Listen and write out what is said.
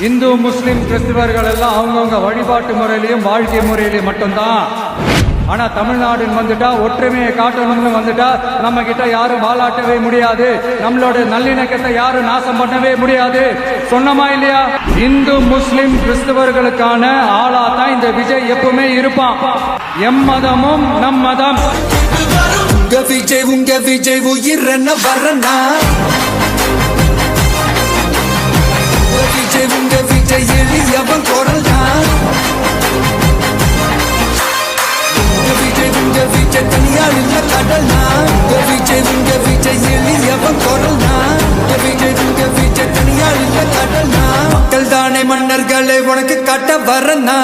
இந்து முஸ்லிம் கிறிஸ்தவர்கள் எல்லாம் அவங்கவுங்க வழிபாட்டு முறையிலையும் வாழ்க்கை முறையிலையும் மட்டும்தான். ஆனா தமிழ்நாடுன்னு வந்துட்டா ஒற்றுமையை காட்டணும்னு வந்துட்டா நம்ம கிட்ட யாரும் வாலாட்டவே முடியாது, நம்மளோட நல்லிணக்கத்தை யாரும் நாசம் பண்ணவே முடியாது. சொன்னமா இல்லையா? இந்து முஸ்லிம் கிறிஸ்தவர்களுக்கான ஆளா தான் இந்த விஜய் எப்பவுமே இருப்பான். எம்மதமும் நம் மதம். உங்க விஜய் உயிர் என்ன வரனா? உங்க விஜய் எளியவன் குரல் தான். உங்க விஜய் தனியால் இல்ல கடல் தான். உங்க விஜய் எளியவன் குரல் தான். உங்க விஜய் தனியால் இல்ல கடல் தான். மக்கள் தானே மன்னர்களை உனக்கு காட்ட வரனா?